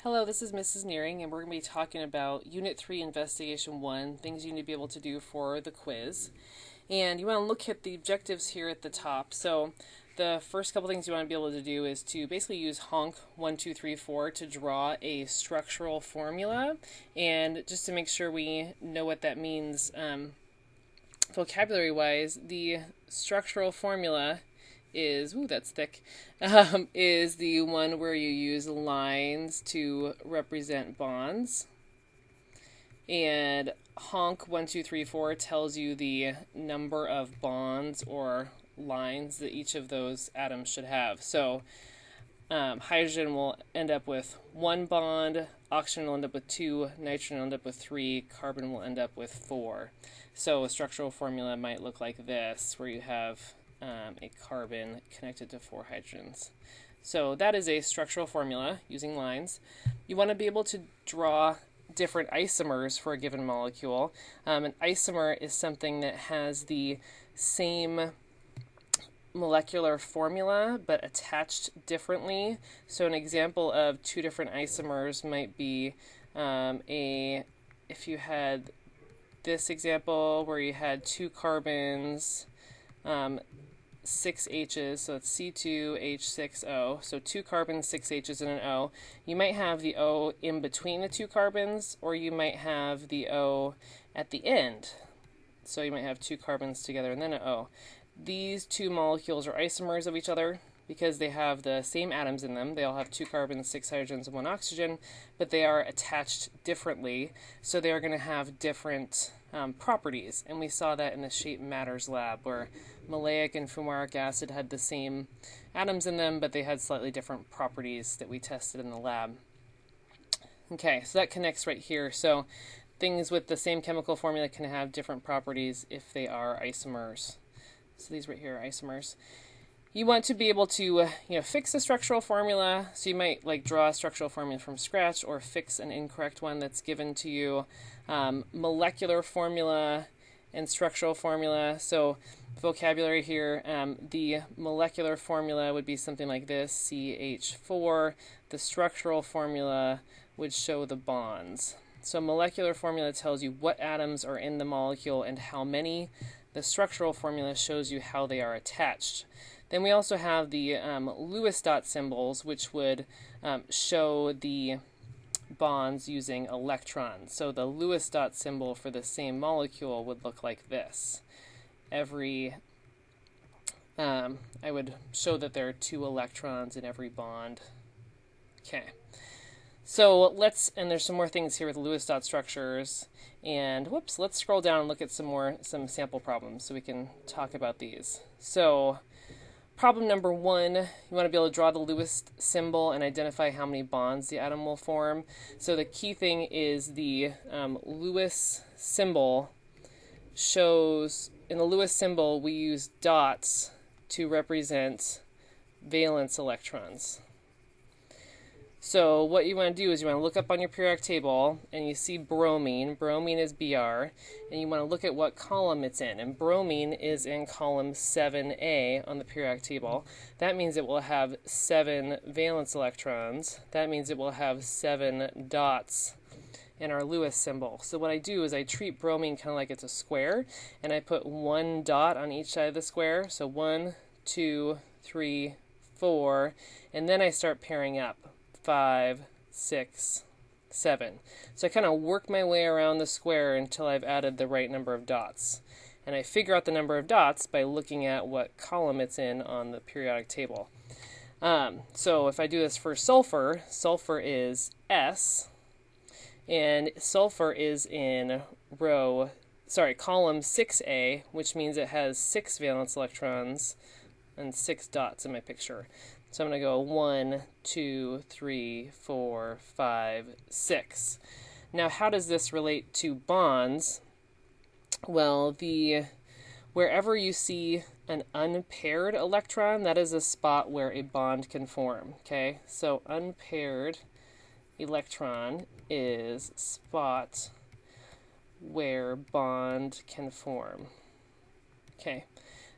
Hello, this is Mrs. Nearing, and we're going to be talking about Unit 3, Investigation 1, things you need to be able to do for the quiz. And you want to look at the objectives here at the top. So the first couple things you want to be able to do is to basically use honk 1, 2, 3, 4 to draw a structural formula. And just to make sure we know what that means vocabulary-wise, the structural formula is, ooh, that's thick, is the one where you use lines to represent bonds. And honk 1, 2, 3, 4 tells you the number of bonds or lines that each of those atoms should have. So hydrogen will end up with 1 bond, oxygen will end up with 2, nitrogen will end up with 3, carbon will end up with 4. So a structural formula might look like this, where you have a carbon connected to 4 hydrogens. So that is a structural formula using lines. You want to be able to draw different isomers for a given molecule. An isomer is something that has the same molecular formula but attached differently. So an example of two different isomers might be if you had this example where you had 2 carbons, 6 H's, so it's C2H6O, so 2 carbons, 6 H's, and an O. You might have the O in between the 2 carbons, or you might have the O at the end. So you might have 2 carbons together and then an O. These two molecules are isomers of each other because they have the same atoms in them. They all have 2 carbons, 6 hydrogens, and 1 oxygen, but they are attached differently, so they are going to have different properties. And we saw that in the Shape Matters lab, where maleic and fumaric acid had the same atoms in them, but they had slightly different properties that we tested in the lab. Okay, so that connects right here. So things with the same chemical formula can have different properties if they are isomers. So these right here are isomers. You want to be able to fix a structural formula. So you might draw a structural formula from scratch or fix an incorrect one that's given to you. Molecular formula and structural formula. So vocabulary here, the molecular formula would be something like this, CH4. The structural formula would show the bonds. So molecular formula tells you what atoms are in the molecule and how many. The structural formula shows you how they are attached. Then we also have the Lewis dot symbols, which would show the bonds using electrons. So the Lewis dot symbol for the same molecule would look like this. I would show that there are 2 electrons in every bond. Okay. So and there's some more things here with Lewis dot structures. And let's scroll down and look at some sample problems so we can talk about these. So problem number 1, you want to be able to draw the Lewis symbol and identify how many bonds the atom will form. So the key thing is the Lewis symbol shows, in the Lewis symbol we use dots to represent valence electrons. So what you want to do is you want to look up on your periodic table and you see bromine. Bromine is Br, and you want to look at what column it's in. And bromine is in column 7A on the periodic table. That means it will have 7 valence electrons. That means it will have 7 dots in our Lewis symbol. So what I do is I treat bromine kind of like it's a square, and I put 1 dot on each side of the square. So 1, 2, 3, 4, and then I start pairing up. 5, 6, 7. So I kind of work my way around the square until I've added the right number of dots. And I figure out the number of dots by looking at what column it's in on the periodic table. So if I do this for sulfur, sulfur is S, and sulfur is in column 6A, which means it has 6 valence electrons and 6 dots in my picture. So I'm going to go 1, 2, 3, 4, 5, 6. Now, how does this relate to bonds? Well, wherever you see an unpaired electron, that is a spot where a bond can form. Okay, so unpaired electron is spot where bond can form. Okay.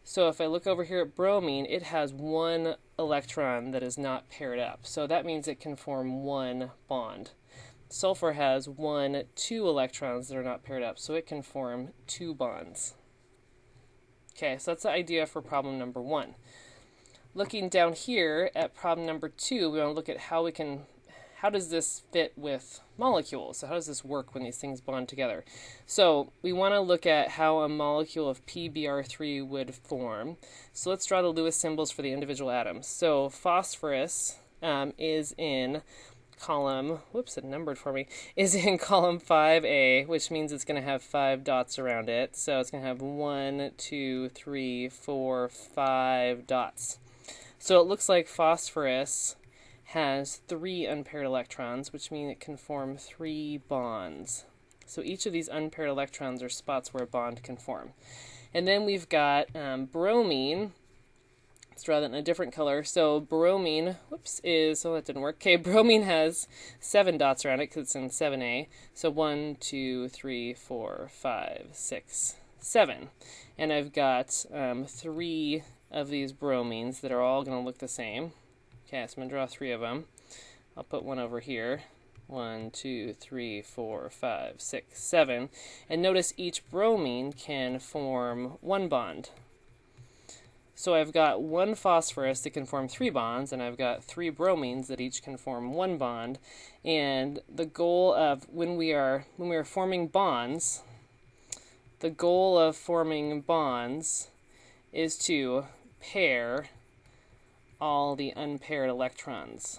So if I look over here at bromine, it has one electron that is not paired up. So that means it can form one bond. Sulfur has two electrons that are not paired up, so it can form two bonds. Okay, so that's the idea for problem number 1. Looking down here at problem number 2, we want to look at how does this fit with molecules? So how does this work when these things bond together? So we want to look at how a molecule of PBr3 would form. So let's draw the Lewis symbols for the individual atoms. So phosphorus is in column, whoops, it numbered for me, is in column 5A, which means it's going to have 5 dots around it. So it's going to have 1, 2, 3, 4, 5 dots. So it looks like phosphorus has 3 unpaired electrons, which means it can form 3 bonds. So each of these unpaired electrons are spots where a bond can form. And then we've got bromine. Let's draw that in a different color. So bromine, oh, that didn't work. Okay, bromine has 7 dots around it because it's in 7A. So 1, 2, 3, 4, 5, 6, 7. And I've got 3 of these bromines that are all going to look the same. Okay, so I'm going to draw 3 of them. I'll put one over here. 1, 2, 3, 4, 5, 6, 7. And notice each bromine can form 1 bond. So I've got 1 phosphorus that can form 3 bonds, and I've got 3 bromines that each can form 1 bond. And the goal of when we are forming bonds, the goal of forming bonds is to pair all the unpaired electrons.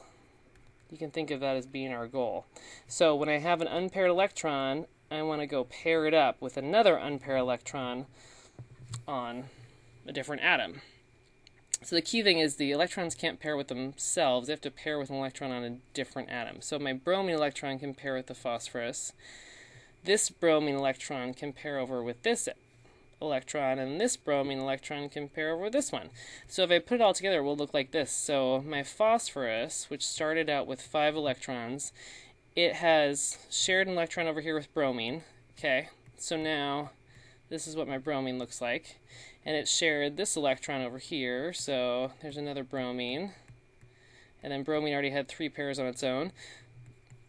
You can think of that as being our goal. So when I have an unpaired electron, I want to go pair it up with another unpaired electron on a different atom. So the key thing is the electrons can't pair with themselves. They have to pair with an electron on a different atom. So my bromine electron can pair with the phosphorus. This bromine electron can pair over with this electron, and this bromine electron can pair over this one. So if I put it all together, it will look like this. So my phosphorus, which started out with 5 electrons, it has shared an electron over here with bromine. Okay, so now this is what my bromine looks like. And it shared this electron over here, so there's another bromine. And then bromine already had 3 pairs on its own.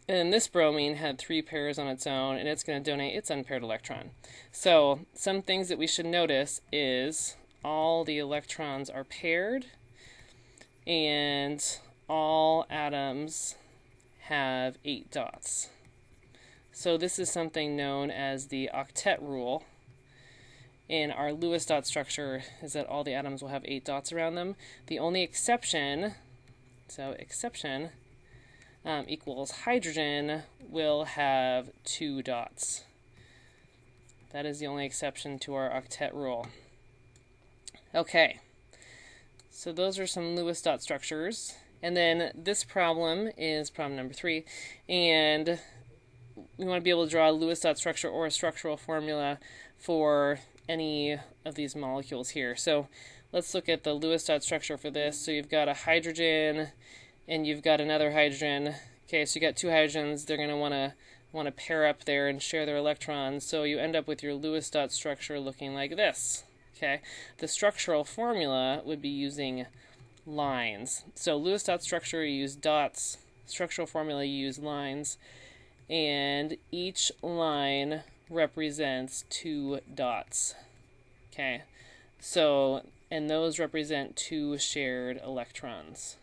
And then this bromine had 3 pairs on its own, and it's going to donate its unpaired electron. So some things that we should notice is all the electrons are paired, and all atoms have 8 dots. So this is something known as the octet rule. In our Lewis dot structure is that all the atoms will have 8 dots around them. The only exception, equals hydrogen will have 2 dots. That is the only exception to our octet rule. Okay, so those are some Lewis dot structures. And then this problem is problem number 3. And we want to be able to draw a Lewis dot structure or a structural formula for any of these molecules here. So let's look at the Lewis dot structure for this. So you've got a hydrogen and you've got another hydrogen. Okay, so you got 2 hydrogens. They're going to want to pair up there and share their electrons. So you end up with your Lewis dot structure looking like this. Okay, the structural formula would be using lines. So Lewis dot structure, you use dots. Structural formula, you use lines. And each line represents 2 dots. Okay, so, and those represent 2 shared electrons.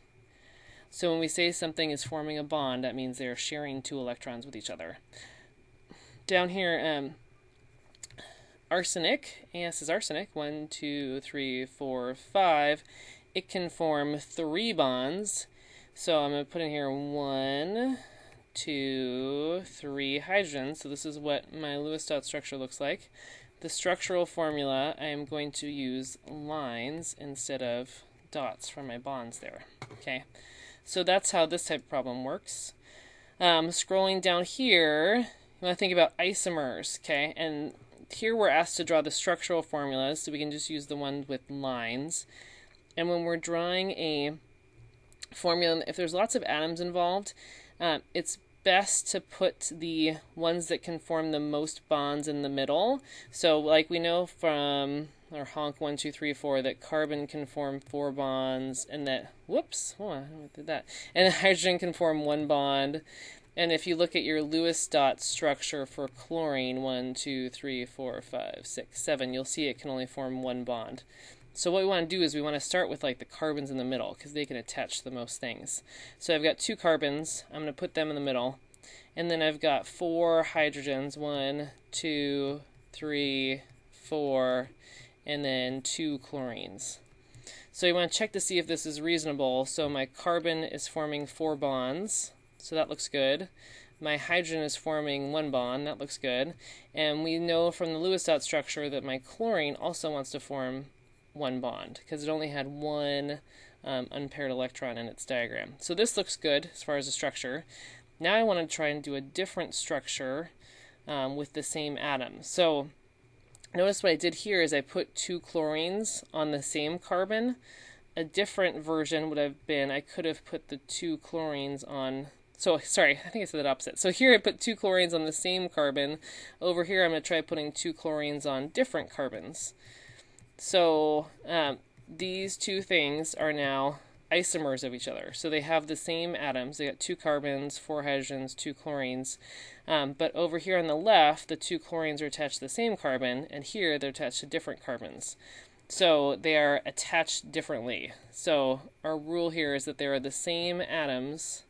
So when we say something is forming a bond, that means they're sharing 2 electrons with each other. Down here, arsenic, this is arsenic, 1, 2, 3, 4, 5. It can form 3 bonds. So I'm going to put in here 1, 2, 3 hydrogens. So this is what my Lewis dot structure looks like. The structural formula, I am going to use lines instead of dots for my bonds there. Okay, so that's how this type of problem works. Scrolling down here, you want to think about isomers. Okay, and here we're asked to draw the structural formulas, so we can just use the ones with lines. And when we're drawing a formula, if there's lots of atoms involved, it's best to put the ones that can form the most bonds in the middle. So like we know from or honk 1, 2, 3, 4, that carbon can form 4 bonds, and that, whoops, oh, I did that, and hydrogen can form 1 bond. And if you look at your Lewis dot structure for chlorine, 1, 2, 3, 4, 5, 6, 7, you'll see it can only form 1 bond. So what we want to do is we want to start with like the carbons in the middle, because they can attach to the most things. So I've got 2 carbons, I'm going to put them in the middle, and then I've got 4 hydrogens, 1, 2, 3, 4, and then 2 chlorines. So you want to check to see if this is reasonable. So my carbon is forming 4 bonds, so that looks good. My hydrogen is forming 1 bond, that looks good. And we know from the Lewis dot structure that my chlorine also wants to form 1 bond, because it only had 1 unpaired electron in its diagram. So this looks good as far as the structure. Now I want to try and do a different structure with the same atom. So notice what I did here is I put 2 chlorines on the same carbon. A different version would have been I could have put the 2 chlorines on, so sorry, I think I said that opposite. So here I put 2 chlorines on the same carbon. Over here I'm going to try putting 2 chlorines on different carbons. So these 2 things are now isomers of each other. So they have the same atoms. They got 2 carbons, 4 hydrogens, 2 chlorines. But over here on the left, the 2 chlorines are attached to the same carbon, and here they're attached to different carbons. So they are attached differently. So our rule here is that they are the same atoms,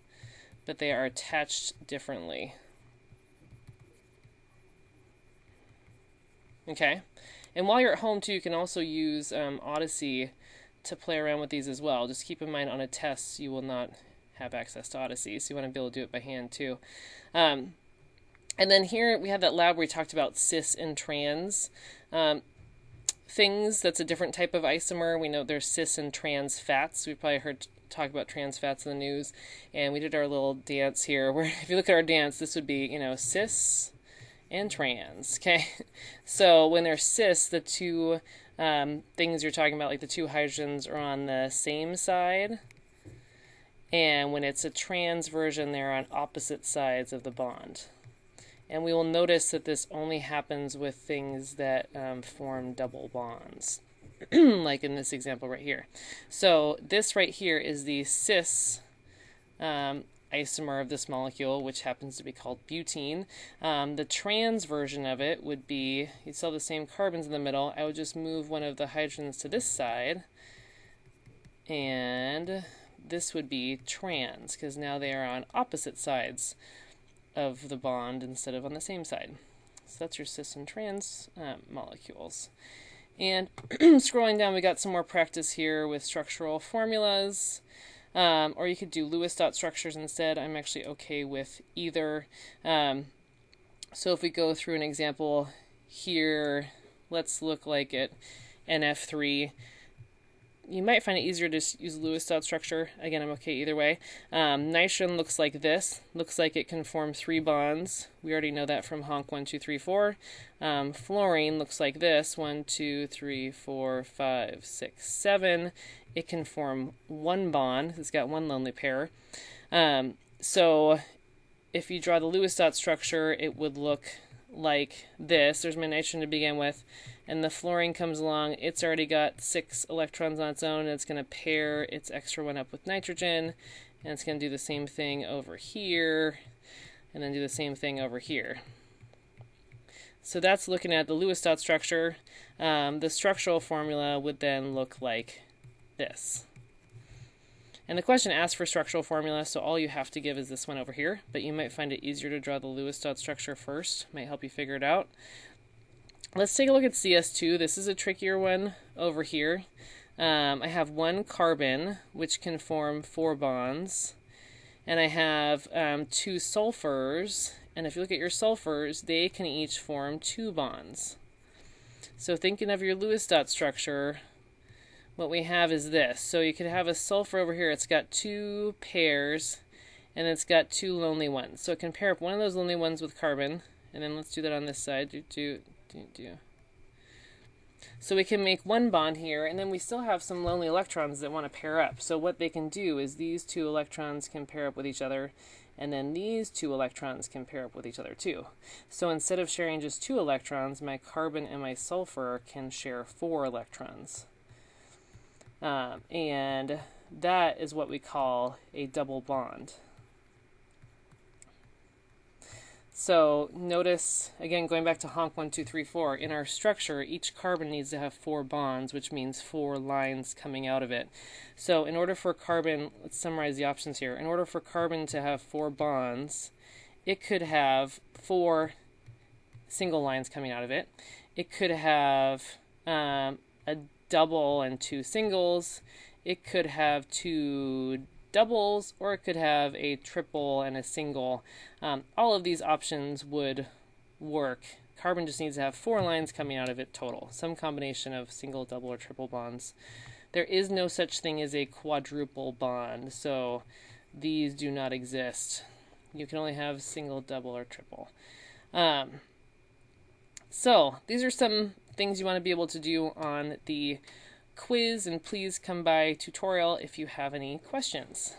but they are attached differently. Okay? And while you're at home too, you can also use Odyssey to play around with these as well. Just keep in mind on a test you will not have access to Odyssey, so you want to be able to do it by hand too. And then here we have that lab where we talked about cis and trans things. That's a different type of isomer. We know there's cis and trans fats. We've probably heard talk about trans fats in the news, and we did our little dance here where if you look at our dance, this would be, you know, cis and trans. Okay, so when they're cis, the 2 things you're talking about, like the 2 hydrogens, are on the same side, and when it's a trans version, they're on opposite sides of the bond. And we will notice that this only happens with things that form double bonds, like in this example right here. So this right here is the cis isomer of this molecule, which happens to be called butene. The trans version of it would be, you saw the same carbons in the middle, I would just move one of the hydrogens to this side, and this would be trans, because now they are on opposite sides of the bond instead of on the same side. So that's your cis and trans molecules. And scrolling down, we got some more practice here with structural formulas. Or you could do Lewis dot structures instead. I'm actually okay with either. So if we go through an example here, let's look like at NF3. You might find it easier to use Lewis dot structure. Again, I'm okay either way. Nitrogen looks like this. Looks like it can form 3 bonds. We already know that from honk 1, 2, 3, 4. Fluorine looks like this. 1, 2, 3, 4, 5, 6, 7. It can form 1 bond. It's got 1 lonely pair. So if you draw the Lewis dot structure, it would look like this. There's my nitrogen to begin with, and the fluorine comes along. It's already got 6 electrons on its own, and it's going to pair its extra one up with nitrogen, and it's going to do the same thing over here, and then do the same thing over here. So that's looking at the Lewis dot structure. The structural formula would then look like this. And the question asks for structural formula, so all you have to give is this one over here, but you might find it easier to draw the Lewis dot structure first. Might help you figure it out. Let's take a look at CS2. This is a trickier one over here. I have 1 carbon, which can form 4 bonds, and I have 2 sulfurs, and if you look at your sulfurs, they can each form 2 bonds. So thinking of your Lewis dot structure, what we have is this. So you could have a sulfur over here. It's got 2 pairs, and it's got 2 lonely ones. So it can pair up one of those lonely ones with carbon, and then let's do that on this side. So we can make 1 bond here, and then we still have some lonely electrons that want to pair up. So what they can do is these 2 electrons can pair up with each other, And then these 2 electrons can pair up with each other too. So instead of sharing just 2 electrons, my carbon and my sulfur can share 4 electrons. And that is what we call a double bond. So notice, again, going back to honk 1, 2, 3, 4, in our structure, each carbon needs to have 4 bonds, which means 4 lines coming out of it. So in order for carbon, let's summarize the options here. In order for carbon to have 4 bonds, it could have 4 single lines coming out of it. It could have a double and 2 singles. It could have 2 doubles, or it could have a triple and a single. All of these options would work. Carbon just needs to have 4 lines coming out of it total, some combination of single, double, or triple bonds. There is no such thing as a quadruple bond, so these do not exist. You can only have single, double, or triple. So these are some things you want to be able to do on the quiz, and please come by tutorial if you have any questions.